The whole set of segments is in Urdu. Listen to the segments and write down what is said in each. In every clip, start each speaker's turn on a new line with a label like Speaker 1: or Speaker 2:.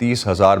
Speaker 1: 30,000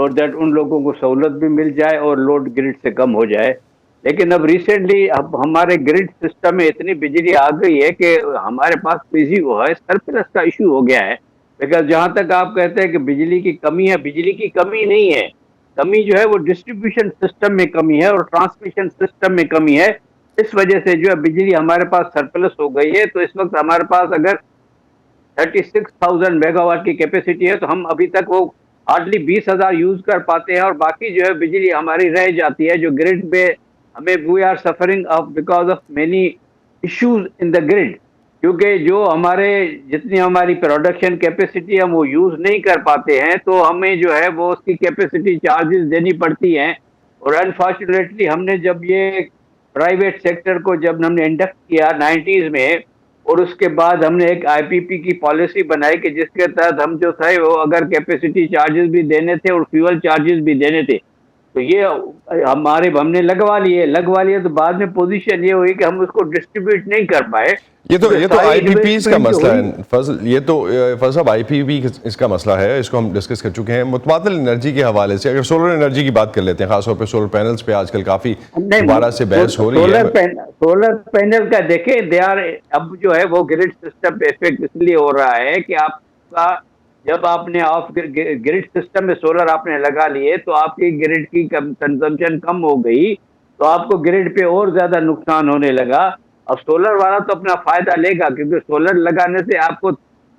Speaker 2: so that ان لوگوں کو سہولت بھی مل جائے اور لوڈ گرڈ سے کم ہو جائے. لیکن اب ریسنٹلی اب ہمارے گرڈ سسٹم میں اتنی بجلی آ گئی ہے کہ ہمارے پاس بجلی وہ ہے سرپلس کا ایشو ہو گیا ہے. لیکن جہاں تک آپ کہتے ہیں کہ بجلی کی کمی ہے, بجلی کی کمی نہیں ہے, کمی جو ہے وہ ڈسٹریبیوشن سسٹم میں کمی ہے اور ٹرانسمیشن سسٹم میں کمی ہے. اس وجہ سے جو ہے بجلی ہمارے پاس سرپلس ہو گئی ہے. تو اس وقت ہمارے پاس اگر 36,000 میگا واٹ کی کیپیسٹی ہے تو ہم ابھی تک وہ ہارڈلی 20,000 یوز کر پاتے ہیں, اور باقی جو ہے بجلی ہماری رہ جاتی ہے جو گرڈ میں ہمیں we are suffering because of many issues in the grid, کیونکہ جو ہمارے جتنی ہماری پروڈکشن کیپیسٹی ہم وہ یوز نہیں کر پاتے ہیں تو ہمیں جو ہے وہ اس کی کیپیسٹی چارجز دینی پڑتی ہیں. اور انفارچونیٹلی ہم نے جب یہ پرائیویٹ سیکٹر کو جب ہم نے انڈکٹ کیا 90s میں, اور اس کے بعد ہم نے ایک آئی پی پی کی پالیسی بنائی کہ جس کے تحت ہم جو تھے وہ اگر کیپیسٹی چارجز بھی دینے تھے اور فیول چارجز بھی دینے تھے, تو یہ ہم نے لگوا لیے تو بعد میں پوزیشن یہ ہوئی کہ ہم اس کو ڈسٹریبیوٹ نہیں کر پائے.
Speaker 1: یہ تو آئی پی پیز کا مسئلہ ہے فضل, یہ تو فضل صاحب آئی پی پی اس کا مسئلہ ہے, اس کو ہم ڈسکس کر چکے ہیں. متبادل انرجی کے حوالے سے اگر سولر انرجی کی بات کر لیتے ہیں, خاص طور پہ سولر پینلز پہ آج کل کافی دوبارہ سے بحث ہو رہی ہے.
Speaker 2: سولر پینل کا دیکھیں اب جو ہے وہ گرڈ سسٹم پہ افیکٹ اس لیے ہو رہا ہے کہ آپ کا جب آپ نے آف گرڈ سسٹم میں سولر آپ نے لگا لیے تو آپ کی گرڈ کی کنزمپشن کم ہو گئی, تو آپ کو گرڈ پہ اور زیادہ نقصان ہونے لگا. اب سولر والا تو اپنا فائدہ لے گا کیونکہ سولر لگانے سے آپ کو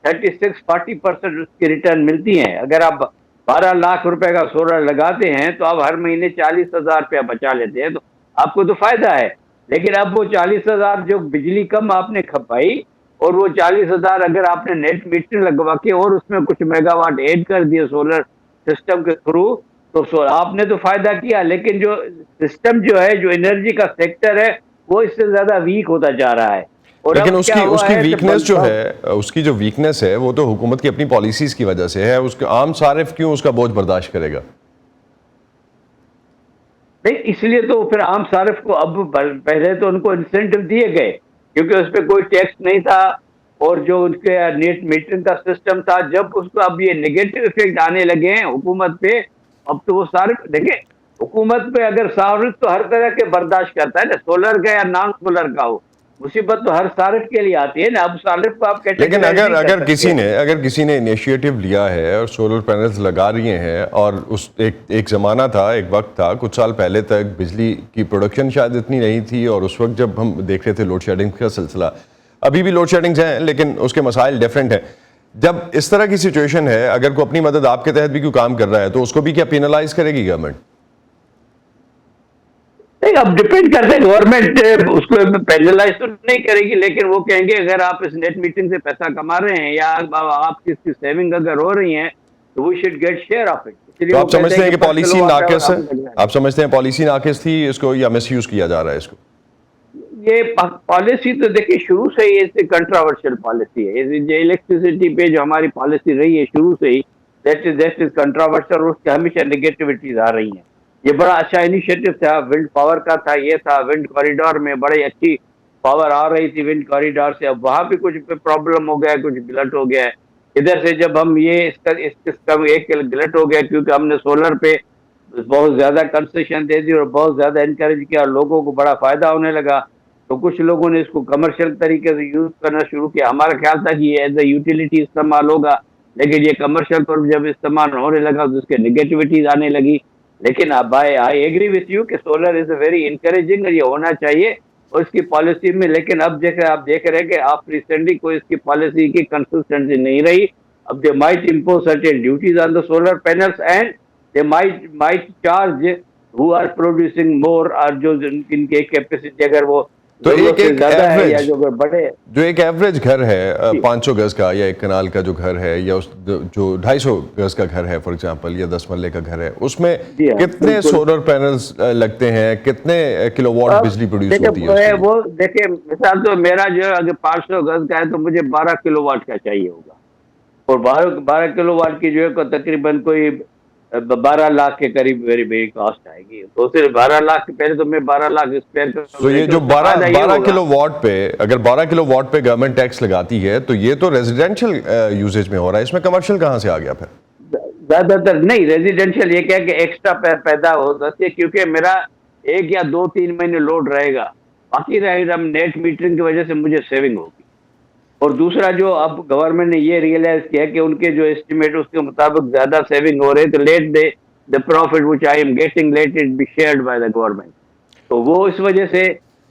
Speaker 2: 36-40% اس کی ریٹرن ملتی ہیں. اگر آپ 12 لاکھ روپے کا سولر لگاتے ہیں تو آپ ہر مہینے 40,000 روپیہ بچا لیتے ہیں, تو آپ کو تو فائدہ ہے. لیکن اب وہ 40,000 جو بجلی کم آپ نے کھپائی اور وہ 40,000 اگر آپ نے نیٹ میٹر لگوا کے اور اس میں کچھ میگا واٹ ایڈ کر دیے سولر سسٹم کے تھرو, تو آپ نے تو فائدہ کیا. لیکن جو سسٹم جو ہے جو انرجی کا سیکٹر ہے وہ اس سے زیادہ ویک ہوتا جا رہا ہے.
Speaker 1: لیکن اس کی ویکنس جو ہے, اس کی جو ویکنس ہے وہ تو حکومت کی اپنی پالیسیز کی وجہ سے ہے. اس کے عام صارف کیوں اس کا بوجھ برداشت کرے گا؟
Speaker 2: نہیں, اس لیے تو پھر عام صارف کو اب پہلے تو ان کو انسینٹو دیے گئے کیونکہ اس پہ کوئی ٹیکس نہیں تھا, اور جو ان کے نیٹ میٹرنگ کا سسٹم تھا, جب اس کو اب یہ نیگیٹو افیکٹ آنے لگے ہیں حکومت پہ, اب تو وہ صارف دیکھیں حکومت پہ اگر صارف تو ہر طرح کے برداشت کرتا ہے نا, سولر کا یا نان سولر کا ہو, مصیبت تو ہر صارف کے لیے آتی ہے نا. اب صارف کو آپ کہتے ہیں
Speaker 1: لیکن اگر کسی نے انیشیٹو لیا ہے اور سولر پینلز لگا رہے ہیں, اور اس ایک زمانہ تھا, ایک وقت تھا کچھ سال پہلے تک بجلی کی پروڈکشن شاید اتنی نہیں تھی, اور اس وقت جب ہم دیکھ رہے تھے لوڈ شیڈنگ کا سلسلہ, ابھی بھی لوڈ شیڈنگز ہیں لیکن اس کے مسائل ڈیفرنٹ ہیں. جب اس طرح کی سچویشن ہے, اگر کوئی اپنی مدد آپ کے تحت بھی کوئی کام کر رہا ہے تو اس کو بھی کیا پینلائز کرے گی گورنمنٹ؟
Speaker 2: نہیں, اب ڈپینڈ کرتے ہیں, گورنمنٹ اس کو پینلائز تو نہیں کرے گی, لیکن وہ کہیں گے اگر آپ اس نیٹ میٹنگ سے پیسہ کما رہے ہیں یا آپ کی سیونگ اگر ہو رہی ہیں تو we should get share of it.
Speaker 1: تو آپ سمجھتے ہیں کہ پالیسی ناقص ہے, آپ سمجھتے ہیں پالیسی ناقص تھی اس کو, یا مس یوز کیا جا رہا ہے اس کو؟
Speaker 2: یہ پالیسی تو دیکھیں شروع سے ہی کنٹراورشل پالیسی ہے. الیکٹریسٹی پہ جو ہماری پالیسی رہی ہے شروع سے ہی دیٹ از کنٹراورشل, اس کے ہمیشہ نگیٹیوٹیز آ رہی ہیں. یہ بڑا اچھا انیشیٹو تھا, ونڈ پاور کا تھا, یہ تھا ونڈ کوریڈور میں بڑی اچھی پاور آ رہی تھی ونڈ کوریڈور سے. اب وہاں بھی کچھ پرابلم ہو گیا, کچھ گلٹ ہو گیا ہے. ادھر سے جب ہم یہ اس کا ایک گلٹ ہو گیا کیونکہ ہم نے سولر پہ بہت زیادہ کنسیشن دے دی اور بہت زیادہ انکریج کیا, اور لوگوں کو بڑا فائدہ ہونے لگا, تو کچھ لوگوں نے اس کو کمرشل طریقے سے یوز کرنا شروع کیا. ہمارا خیال تھا کہ یہ ایز اے یوٹیلیٹی استعمال ہوگا, لیکن یہ کمرشل پر جب استعمال ہونے لگا تو اس کے نگیٹیوٹیز آنے لگی. لیکن اب آئی ایگری وتھ یو کہ solar is a very encouraging, اور یہ ہونا چاہیے اور اس کی پالیسی میں. لیکن اب آپ دیکھ رہے ہیں کہ آپ ریسنٹلی کوئی اس کی پالیسی کی کنسسٹنسی نہیں رہی. اب they might impose certain duties on the solar panels and they might charge who are producing more, اور جو ان کی کیپیسٹی اگر وہ
Speaker 1: تو ایک ایوریج گھر ہے 500 گز کا یا 1 کنال کا جو گھر ہے, یا جو 250 گز کا گھر ہے فار ایگزامپل, یا 10 مرلے کا گھر ہے, اس میں کتنے سولر پینلز لگتے ہیں, کتنے کلو واٹ بجلی پروڈیوس ہوتی ہے؟
Speaker 2: وہ دیکھیں مثال تو میرا جو اگر 500 گز کا ہے تو مجھے 12 کلو واٹ کا چاہیے ہوگا, اور 12 کلو واٹ کی جو ہے تقریباً کوئی 12 لاکھ کے قریب میری کاسٹ آئے گی. تو صرف 12 لاکھ کے پہلے تو میں 12 لاکھ اسپیئر کر.
Speaker 1: تو یہ جو 12 کلو واٹ پہ, اگر 12 کلو واٹ پہ گورنمنٹ ٹیکس لگاتی ہے تو یہ تو ریزیڈینشل یوزیج میں ہو رہا ہے, اس میں کمرشل کہاں سے آ گیا پھر؟
Speaker 2: زیادہ تر نہیں ریزیڈینشیل یہ کیا کہ ایکسٹرا پیدا ہو سکتی ہے کیونکہ میرا 1 یا 2-3 مہینے لوڈ رہے گا, باقی رہے گا نیٹ میٹرنگ کی وجہ سے مجھے سیونگ ہوگی. اور دوسرا جو اب گورنمنٹ نے یہ ریئلائز کیا کہ ان کے جو اسٹیمیٹ اس کے مطابق زیادہ سیونگ ہو رہے تو late the profit which I am getting let it be shared by the government. تو وہ اس وجہ سے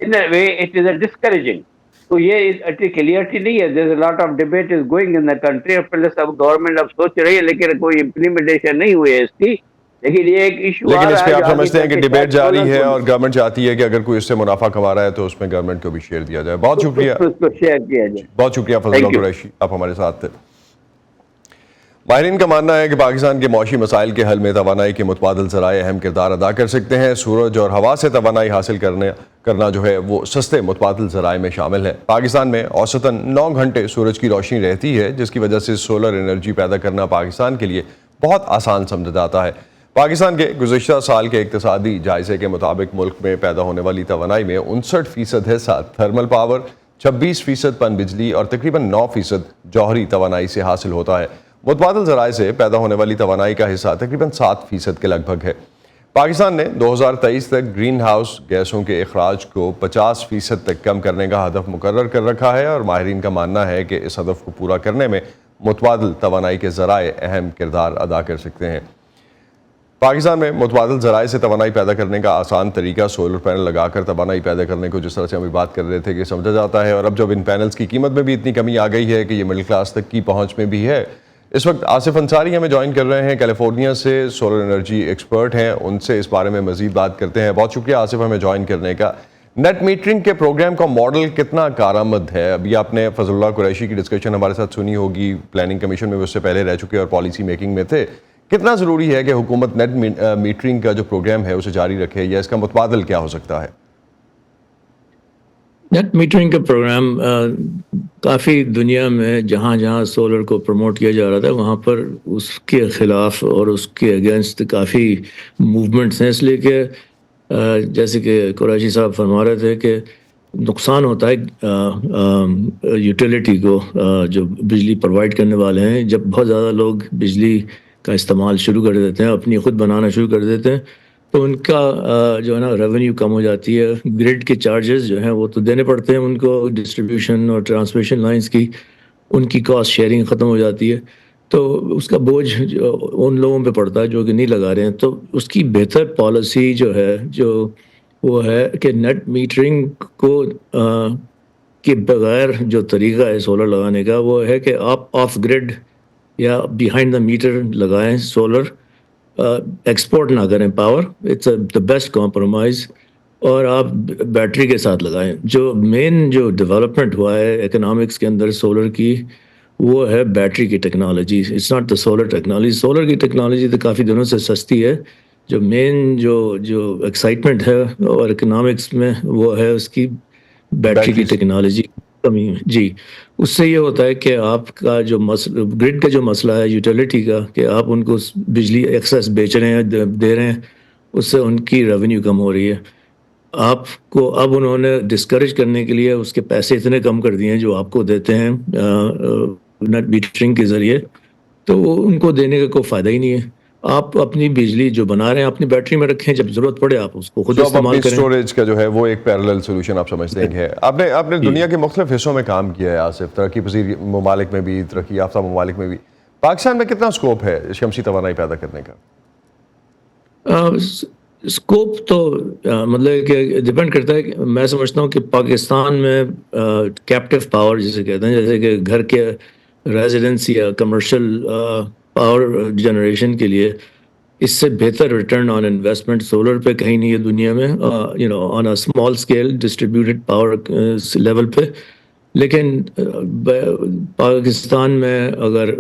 Speaker 2: in a way it is a discouraging. تو یہ کلیئرٹی نہیں ہے. there's a lot of debate is going in the country. پہلے سب گورنمنٹ اب سوچ رہی ہے لیکن کوئی امپلیمنٹیشن نہیں ہوئی ہے اس کی. لیکن یہ ایک ایشو
Speaker 1: لیکن اس پہ آپ سمجھتے ہیں کہ ڈیبیٹ جاری ہے اور گورنمنٹ چاہتی ہے کہ اگر کوئی اس سے منافع کما رہا ہے تو اس میں گورنمنٹ کو بھی شیئر دیا جائے. بہت شکریہ,
Speaker 2: شیئر کیا جائے.
Speaker 1: بہت شکریہ فضل اللہ قریشی, آپ ہمارے ساتھ تھے. ماہرین کا ماننا ہے کہ پاکستان کے معاشی مسائل کے حل میں توانائی کے متبادل ذرائع اہم کردار ادا کر سکتے ہیں. سورج اور ہوا سے توانائی حاصل کرنا جو ہے وہ سستے متبادل ذرائع میں شامل ہے. پاکستان میں اوسطاً 9 گھنٹے سورج کی روشنی رہتی ہے جس کی وجہ سے سولر انرجی پیدا کرنا پاکستان کے لیے بہت آسان سمجھا جاتا ہے. پاکستان کے گزشتہ سال کے اقتصادی جائزے کے مطابق ملک میں پیدا ہونے والی توانائی میں 59% حصہ تھرمل پاور، 26% پن بجلی اور تقریباً 9% جوہری توانائی سے حاصل ہوتا ہے. متبادل ذرائع سے پیدا ہونے والی توانائی کا حصہ تقریباً 7% کے لگ بھگ ہے. پاکستان نے 2023 تک گرین ہاؤس گیسوں کے اخراج کو 50% تک کم کرنے کا ہدف مقرر کر رکھا ہے اور ماہرین کا ماننا ہے کہ اس ہدف کو پورا کرنے میں متبادل توانائی کے ذرائع اہم کردار ادا کر سکتے ہیں. پاکستان میں متبادل ذرائع سے توانائی پیدا کرنے کا آسان طریقہ سولر پینل لگا کر توانائی پیدا کرنے کو جس طرح سے ہم بات کر رہے تھے کہ سمجھا جاتا ہے، اور اب جب ان پینلز کی قیمت میں بھی اتنی کمی آ گئی ہے کہ یہ مڈل کلاس تک کی پہنچ میں بھی ہے. اس وقت آصف انصاری ہمیں جوائن کر رہے ہیں، کیلیفورنیا سے سولر انرجی ایکسپرٹ ہیں، ان سے اس بارے میں مزید بات کرتے ہیں. بہت شکریہ آصف ہمیں جوائن کرنے کا. نیٹ میٹرنگ کے پروگرام کا ماڈل کتنا کارآمد ہے؟ ابھی آپ نے فضل اللہ قریشی کی ڈسکشن ہمارے ساتھ سنی ہوگی، پلاننگ کمیشن میں اس سے پہلے رہ چکے اور پالیسی میکنگ میں تھے. کتنا ضروری ہے کہ حکومت نیٹ میٹرنگ کا جو پروگرام ہے اسے جاری رکھے، یا اس کا متبادل کیا ہو سکتا ہے؟
Speaker 3: نیٹ میٹرنگ کا پروگرام کافی دنیا میں جہاں جہاں سولر کو پروموٹ کیا جا رہا تھا وہاں پر اس کے خلاف اور اس کے اگینسٹ کافی موومنٹس ہیں، اس لیے کہ جیسے کہ قریشی صاحب فرما رہے تھے کہ نقصان ہوتا ہے یوٹیلیٹی کو، جو بجلی پرووائڈ کرنے والے ہیں. جب بہت زیادہ لوگ بجلی کا استعمال شروع کر دیتے ہیں، اپنی خود بنانا شروع کر دیتے ہیں، تو ان کا جو ہے نا ریونیو کم ہو جاتی ہے. گریڈ کے چارجز جو ہیں وہ تو دینے پڑتے ہیں ان کو، ڈسٹریبیوشن اور ٹرانسمیشن لائنز کی ان کی کاسٹ شیئرنگ ختم ہو جاتی ہے، تو اس کا بوجھ جو ان لوگوں پہ پڑتا ہے جو کہ نہیں لگا رہے ہیں. تو اس کی بہتر پالیسی جو ہے وہ ہے کہ نیٹ میٹرنگ کو کے بغیر جو طریقہ ہے سولر لگانے کا وہ ہے کہ آپ آف گریڈ یا بیہائنڈ دا میٹر لگائیں سولر، ایکسپورٹ نہ کریں power. It's the best compromise. اور آپ بیٹری کے ساتھ لگائیں. جو مین جو ڈیولپمنٹ ہوا ہے اکنامکس کے اندر سولر کی وہ ہے بیٹری کی technology. It's not the solar technology. Solar کی ٹیکنالوجی تو کافی دنوں سے سستی ہے. جو مین جو ایکسائٹمنٹ ہے اور اکنامکس میں وہ ہے اس کی بیٹری کی ٹیکنالوجی کمی ہے. جی، اس سے یہ ہوتا ہے کہ آپ کا جو گرڈ کا جو مسئلہ ہے یوٹیلیٹی کا، کہ آپ ان کو بجلی ایکسیس بیچ رہے ہیں، دے رہے ہیں، اس سے ان کی ریونیو کم ہو رہی ہے. آپ کو اب انہوں نے ڈسکریج کرنے کے لیے اس کے پیسے اتنے کم کر دیے ہیں جو آپ کو دیتے ہیں نیٹ میٹرنگ کے ذریعے، تو وہ ان کو دینے کا کوئی فائدہ ہی نہیں ہے. آپ اپنی بجلی جو بنا رہے ہیں اپنی بیٹری میں رکھیں، جب ضرورت پڑے آپ اس کو خود استعمال کریں.
Speaker 1: اسٹوریج کا جو ہے وہ ایک پیرالل سولوشن آپ سمجھتے ہیں کہ ہے. آپ نے دنیا کے مختلف حصوں میں کام کیا ہے آصف، ترقی پذیر ممالک میں بھی، ترقی یافتہ ممالک میں بھی. پاکستان میں کتنا اسکوپ ہے شمسی توانائی پیدا کرنے کا؟
Speaker 3: اسکوپ تو مطلب کہ ڈپینڈ کرتا ہے. میں سمجھتا ہوں کہ پاکستان میں کیپٹیو پاور جسے کہتے ہیں، جیسے کہ گھر کے ریزیڈنس یا کمرشل پاور جنریشن کے لیے اس سے بہتر ریٹرن آن انویسٹمنٹ سولر پہ کہیں نہیں ہے دنیا میں، on a small scale distributed power level پہ. لیکن پاکستان میں اگر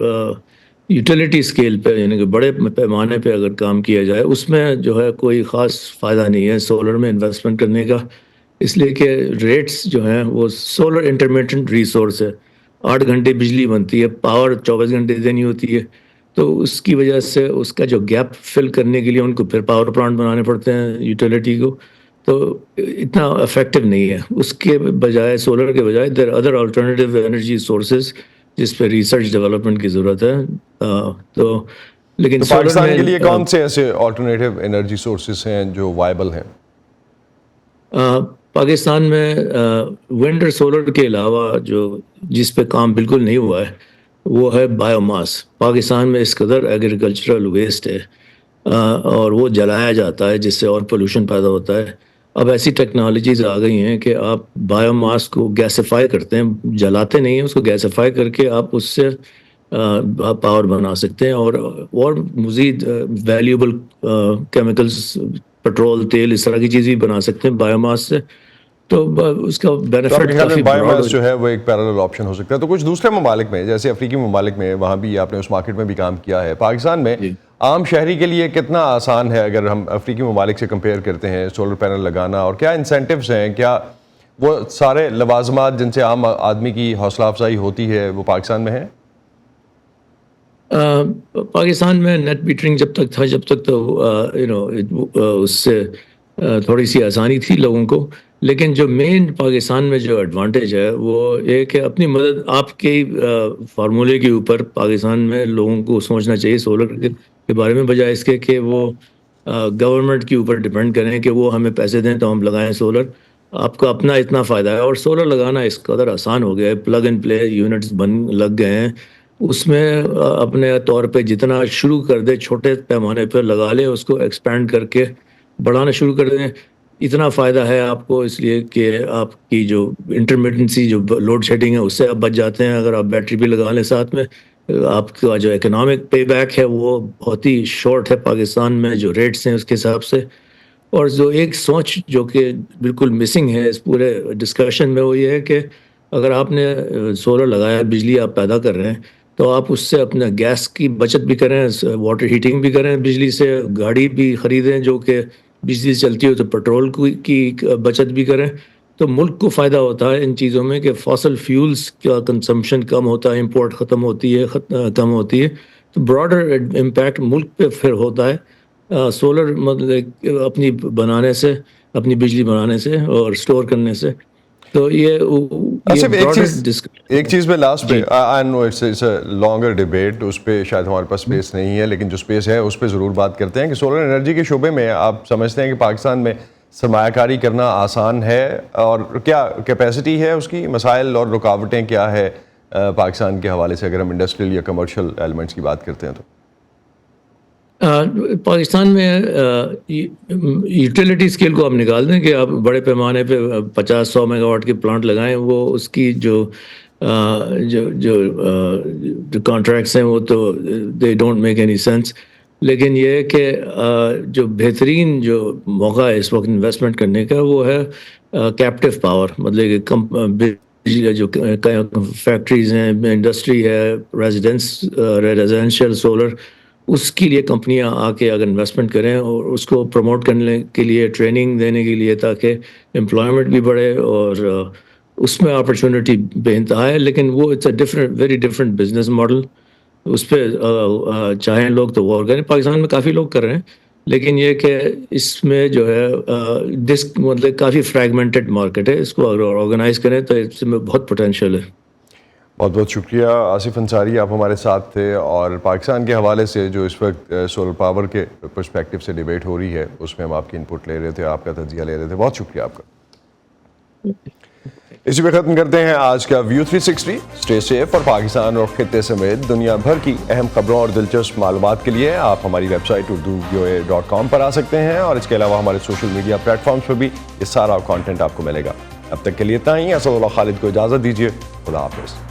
Speaker 3: یوٹیلیٹی اسکیل پہ یعنی کہ بڑے پیمانے پہ اگر کام کیا جائے، اس میں جو ہے کوئی خاص فائدہ نہیں ہے سولر میں انویسٹمنٹ کرنے کا، اس لیے کہ ریٹس جو ہیں وہ سولر انٹرمیٹنٹ ریسورس ہے. 8 گھنٹے بجلی بنتی ہے، پاور 24 گھنٹے دینی ہوتی ہے، تو اس کی وجہ سے اس کا جو گیپ فل کرنے کے لیے ان کو پھر پاور پلانٹ بنانے پڑتے ہیں یوٹیلیٹی کو، تو اتنا افیکٹو نہیں ہے. اس کے بجائے سولر کے بجائے there other alternative energy sources جس پہ ریسرچ ڈیولپمنٹ کی ضرورت ہے. تو لیکن
Speaker 1: تو پاکستان کے لیے کون سے ایسے آلٹرنیٹیو انرجی سورسز ہیں جو وائبل ہیں؟
Speaker 3: پاکستان میں ونڈ اور سولر کے علاوہ جو جس پہ کام بالکل نہیں ہوا ہے وہ ہے بایو ماس. پاکستان میں اس قدر ایگریکلچرل ویسٹ ہے اور وہ جلایا جاتا ہے جس سے اور پولوشن پیدا ہوتا ہے. اب ایسی ٹیکنالوجیز آ گئی ہیں کہ آپ بایو ماس کو گیسیفائی کرتے ہیں, جلاتے نہیں ہیں, اس کو گیسیفائی کر کے آپ اس سے پاور بنا سکتے ہیں اور مزید ویلیوبل کیمیکلز, پیٹرول, تیل, اس طرح کی چیز بھی بنا سکتے ہیں بایو ماس سے. تو اس کا بینیفٹ کافی
Speaker 1: بایو ماس جو ہے وہ ایک پیرالل آپشن ہو سکتا ہے. تو کچھ دوسرے ممالک میں جیسے افریقی ممالک میں وہاں بھی آپ نے اس مارکیٹ میں بھی کام کیا ہے. پاکستان میں عام شہری کے لیے کتنا آسان ہے اگر ہم افریقی ممالک سے کمپیئر کرتے ہیں سولر پینل لگانا, اور کیا انسینٹیوز ہیں, کیا وہ سارے لوازمات جن سے عام آدمی کی حوصلہ افزائی ہوتی ہے وہ پاکستان میں ہیں؟
Speaker 3: پاکستان میں نیٹ میٹرنگ جب تک تھا, جب تک تو اس سے تھوڑی سی آسانی تھی لوگوں کو. لیکن جو مین پاکستان میں جو ایڈوانٹیج ہے وہ ایک ہے اپنی مدد آپ کے فارمولے کے اوپر پاکستان میں لوگوں کو سوچنا چاہیے سولر کے بارے میں, بجائے اس کے کہ وہ گورنمنٹ کے اوپر ڈپینڈ کریں کہ وہ ہمیں پیسے دیں تو ہم لگائیں سولر. آپ کا اپنا اتنا فائدہ ہے, اور سولر لگانا اس قدر آسان ہو گیا ہے, پلگ اینڈ پلے یونٹس لگ گئے ہیں. اس میں اپنے طور پہ جتنا شروع کر دے چھوٹے پیمانے پہ لگا لے, اس کو ایکسپینڈ کر کے بڑھانا شروع کر دیں. اتنا فائدہ ہے آپ کو اس لیے کہ آپ کی جو انٹرمیٹنسی جو لوڈ شیڈنگ ہے اس سے آپ بچ جاتے ہیں. اگر آپ بیٹری بھی لگا لیں ساتھ میں, آپ کا جو اکنامک پے بیک ہے وہ بہت ہی شارٹ ہے پاکستان میں جو ریٹس ہیں اس کے حساب سے. اور جو ایک سوچ جو کہ بالکل مسنگ ہے اس پورے ڈسکشن میں وہ یہ ہے کہ اگر آپ نے سولر لگایا, بجلی آپ پیدا کر رہے ہیں, تو آپ اس سے اپنا گیس کی بچت بھی کریں, واٹر ہیٹنگ بھی کریں بجلی سے, گاڑی بھی خریدیں جو کہ بجلی سے چلتی ہو, تو پیٹرول کی بچت بھی کریں. تو ملک کو فائدہ ہوتا ہے ان چیزوں میں کہ فاسل فیولز کا کنزمپشن کم ہوتا ہے, امپورٹ ختم ہوتی ہے, کم ہوتی ہے. تو براڈر امپیکٹ ملک پہ پھر ہوتا ہے سولر مطلب اپنی بنانے سے, اپنی بجلی بنانے سے اور اسٹور کرنے سے. تو یہ
Speaker 1: ایک چیز میں لاسٹ پہ, آئی نو اٹس اے لانگر ڈیبیٹ, اس پہ شاید ہمارے پاس اسپیس نہیں ہے, لیکن جو اسپیس ہے اس پہ ضرور بات کرتے ہیں کہ سولر انرجی کے شعبے میں آپ سمجھتے ہیں کہ پاکستان میں سرمایہ کاری کرنا آسان ہے, اور کیا کیپیسٹی ہے اس کی, مسائل اور رکاوٹیں کیا ہے پاکستان کے حوالے سے اگر ہم انڈسٹریل یا کمرشل ایلیمنٹس کی بات کرتے ہیں تو؟
Speaker 3: پاکستان میں یوٹیلیٹی اسکیل کو آپ نکال دیں کہ آپ بڑے پیمانے پہ 50-100 میگا واٹ کے پلانٹ لگائیں, وہ اس کی جو کانٹریکٹس ہیں وہ تو they don't make any sense. لیکن یہ ہے کہ جو بہترین جو موقع ہے اس وقت انویسٹمنٹ کرنے کا وہ ہے کیپٹیو پاور, مطلب کہ جو فیکٹریز ہیں, انڈسٹری ہے, ریزیڈینشیل سولر, اس کے لیے کمپنیاں آ کے اگر انویسٹمنٹ کریں اور اس کو پروموٹ کرنے کے لیے, ٹریننگ دینے کے لیے, تاکہ امپلائمنٹ بھی بڑھے, اور اس میں اپرچونٹی بے انتہا ہے. لیکن وہ it's a very different business model. اس پہ چاہیں لوگ تو غور کریں, پاکستان میں کافی لوگ کر رہے ہیں, لیکن یہ کہ اس میں جو ہے مطلب کافی فریگمنٹڈ مارکیٹ ہے, اس کو اگر آرگنائز کریں تو اس میں بہت پوٹینشیل ہے.
Speaker 1: بہت بہت شکریہ آصف انصاری, آپ ہمارے ساتھ تھے, اور پاکستان کے حوالے سے جو اس وقت سولر پاور کے پرسپیکٹو سے ڈیبیٹ ہو رہی ہے اس میں ہم آپ کی انپٹ لے رہے تھے, آپ کا تجزیہ لے رہے تھے. بہت شکریہ آپ کا. اسی پہ ختم کرتے ہیں آج کا ویو 360. اسٹے سیف, اور پاکستان اور خطے سمیت دنیا بھر کی اہم خبروں اور دلچسپ معلومات کے لیے آپ ہماری ویب سائٹ urduvoa.com پر آ سکتے ہیں, اور اس کے علاوہ ہمارے سوشل میڈیا پلیٹ فارمز پر بھی یہ سارا کانٹینٹ آپ کو ملے گا. اب تک کے لیے اتنا ہی. اسد اللہ خالد کو اجازت دیجیے. خدا حافظ.